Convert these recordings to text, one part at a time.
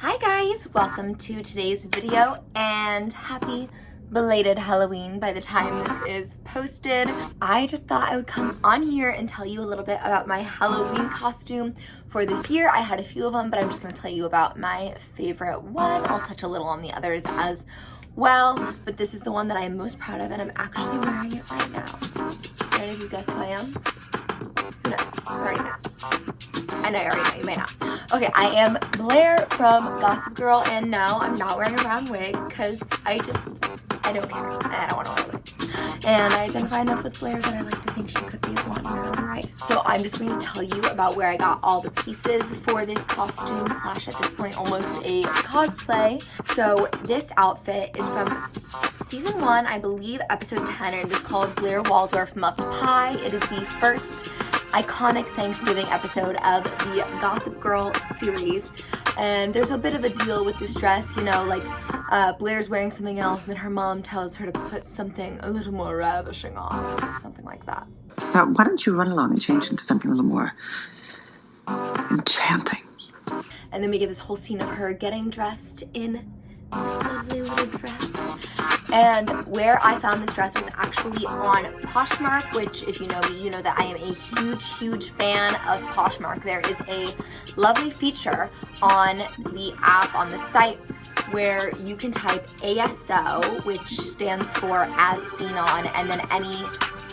Hi guys, welcome to today's video and happy belated Halloween by the time this is posted. I just thought I would come on here and tell you a little bit about my Halloween costume for this year. I had a few of them, but I'm just going to tell you about my favorite one. I'll touch a little on the others as well, but this is the one that I am most proud of and I'm actually wearing it right now. Can any of you guess who I am? Who knows? Who already knows? I know you already know, you may not. Okay, I am Blair from Gossip Girl, and no, I'm not wearing a round wig because I don't care. I don't want to wear a wig. And I identify enough with Blair that I like to think she could be a blonde in her own right. So I'm just going to tell you about where I got all the pieces for this costume slash at this point almost a cosplay. So this outfit is from season 1, I believe episode 10, and it is called Blair Waldorf Must Pie. It is the first iconic Thanksgiving episode of the Gossip Girl series, and there's a bit of a deal with this dress, you know, like Blair's wearing something else and then her mom tells her to put something a little more ravishing on, something like that. Now, why don't you run along and change into something a little more enchanting? And then we get this whole scene of her getting dressed in this lovely little dress. And where I found this dress was actually on Poshmark, which if you know me, you know that I am a huge fan of Poshmark. There is a lovely feature on the app, on the site, where you can type ASO, which stands for as seen on, and then any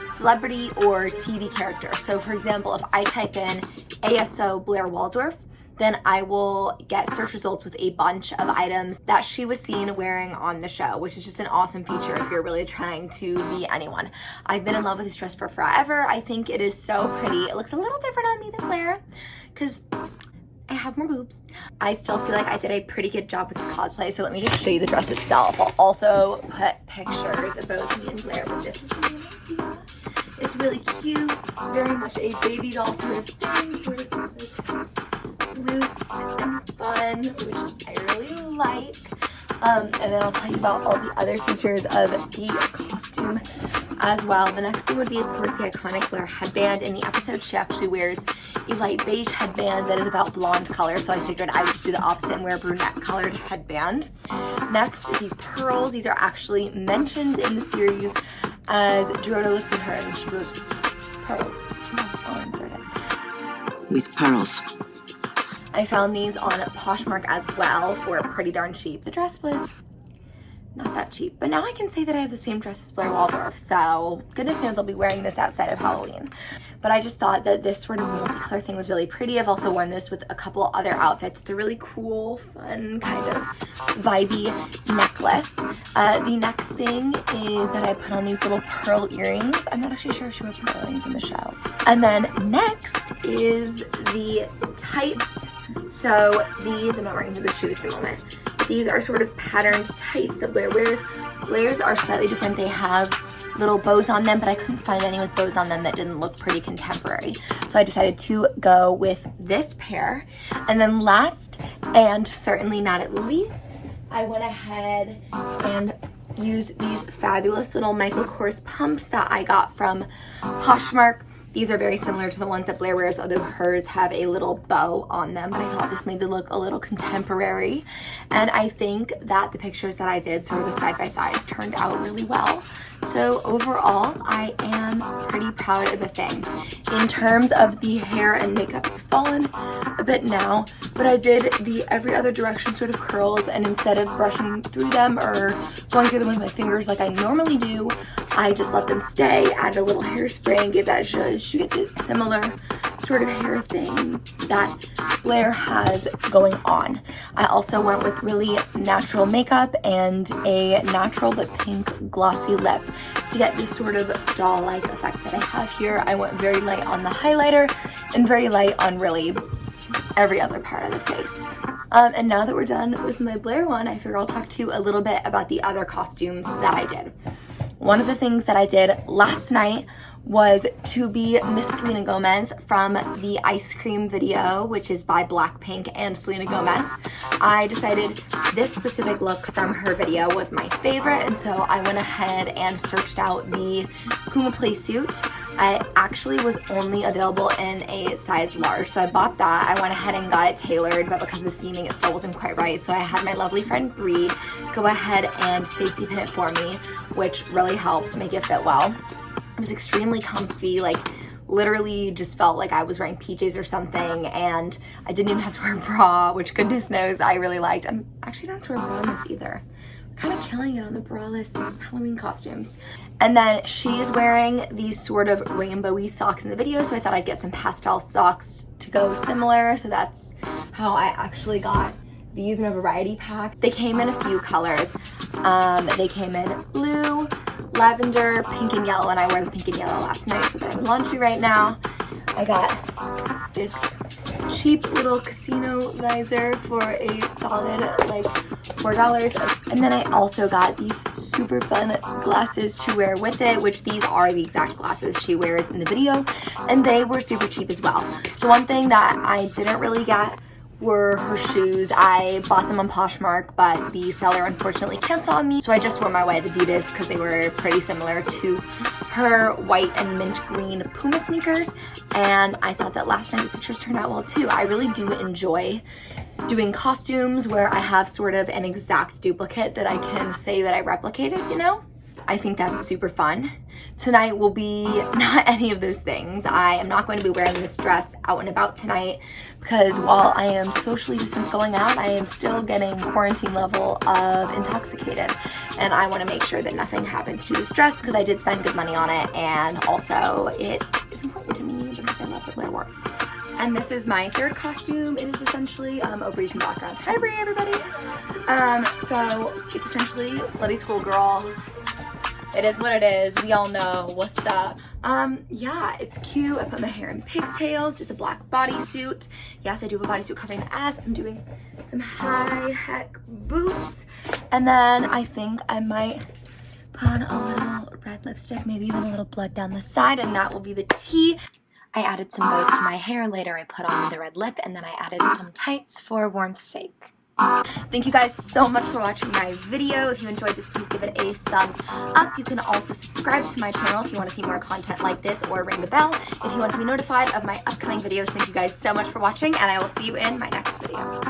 celebrity or TV character. So for example, if I type in ASO Blair Waldorf, then I will get search results with a bunch of items that she was seen wearing on the show, which is just an awesome feature if you're really trying to be anyone. I've been in love with this dress for forever. I think it is so pretty. It looks a little different on me than Blair because I have more boobs. I still feel like I did a pretty good job with this cosplay, so let me just show you the dress itself. I'll also put pictures of both me and Blair, but this is the main idea. It's really cute, very much a baby doll sort of thing, sort of just like loose and fun, which I really like. And then I'll tell you about all the other features of the costume as well. The next thing would be, of course, the iconic Blair headband. In the episode, she actually wears a light beige headband that is about blonde color, so I figured I would just do the opposite and wear a brunette colored headband. Next is these pearls. These are actually mentioned in the series as Dorota looks at her and she goes, pearls. I'll insert it. With pearls. I found these on Poshmark as well for pretty darn cheap. The dress was not that cheap, but now I can say that I have the same dress as Blair Waldorf, so goodness knows I'll be wearing this outside of Halloween. But I just thought that this sort of multicolor thing was really pretty. I've also worn this with a couple other outfits. It's a really cool, fun, kind of vibey necklace. The next thing is that I put on these little pearl earrings. I'm not actually sure if she wore pearl earrings in the show. And then next is the tights. So these, I'm not wearing the shoes for the moment. These are sort of patterned tights that Blair wears. Blair's are slightly different. They have little bows on them, but I couldn't find any with bows on them that didn't look pretty contemporary. So I decided to go with this pair. And then last, and certainly not at least, I went ahead and used these fabulous little Michael Kors pumps that I got from Poshmark. These are very similar to the ones that Blair wears, although hers have a little bow on them, but I thought this made them look a little contemporary. And I think that the pictures that I did, sort of the side-by-sides, turned out really well. So overall, I am pretty proud of the thing. In terms of the hair and makeup, it's fallen a bit now, but I did the every other direction sort of curls, and instead of brushing through them or going through them with my fingers like I normally do, I just let them stay, added a little hairspray, and gave that zhuzh to get this similar sort of hair thing that Blair has going on. I also went with really natural makeup and a natural but pink glossy lip to get this sort of doll-like effect that I have here. I went very light on the highlighter and very light on really every other part of the face. And now that we're done with my Blair one, I figure I'll talk to you a little bit about the other costumes that I did. One of the things that I did last night was to be Miss Selena Gomez from the ice cream video, which is by Blackpink and Selena Gomez. I decided this specific look from her video was my favorite, and so I went ahead and searched out the Puma play suit. It actually was only available in a size large, so I bought that. I went ahead and got it tailored, but because of the seaming it still wasn't quite right, so I had my lovely friend Bree go ahead and safety pin it for me, which really helped make it fit well. It was extremely comfy, like literally just felt like I was wearing PJs or something, and I didn't even have to wear a bra, which goodness knows I really liked. I actually don't have to wear a bra in this either. Kind of killing it on the braless Halloween costumes. And then she's wearing these sort of rainbowy socks in the video, so I thought I'd get some pastel socks to go similar, so that's how I actually got these in a variety pack. They came in a few colors. They came in blue, lavender, pink, and yellow, and I wore the pink and yellow last night, so they're in laundry right now. I got this cheap little casino visor for a solid like $4, and then I also got these super fun glasses to wear with it, which these are the exact glasses she wears in the video, and they were super cheap as well. The one thing that I didn't really get were her shoes. I bought them on Poshmark, but the seller unfortunately canceled on me, so I just wore my white Adidas because they were pretty similar to her white and mint green Puma sneakers, and I thought that last night the pictures turned out well too. I really do enjoy doing costumes where I have sort of an exact duplicate that I can say that I replicated, you know? I think that's super fun. Tonight will be not any of those things. I am not going to be wearing this dress out and about tonight because while I am socially distanced going out, I am still getting quarantine level of intoxicated. And I want to make sure that nothing happens to this dress because I did spend good money on it, and also it is important to me because I love the Blair Waldorf. And this is my third costume. It is essentially, oh, Bree's in the background. Hi Bree, everybody. So it's essentially Slutty Schoolgirl. It is what it is. We all know what's up. Yeah, it's cute. I put my hair in pigtails, just a black bodysuit. Yes, I do have a bodysuit covering the ass. I'm doing some high heck boots. And then I think I might put on a little red lipstick, maybe even a little blood down the side, and that will be the tea. I added some bows to my hair. Later I put on the red lip, and then I added some tights for warmth's sake. Thank you guys so much for watching my video. If you enjoyed this, please give it a thumbs up. You can also subscribe to my channel if you want to see more content like this, or ring the bell if you want to be notified of my upcoming videos. Thank you guys so much for watching, and I will see you in my next video.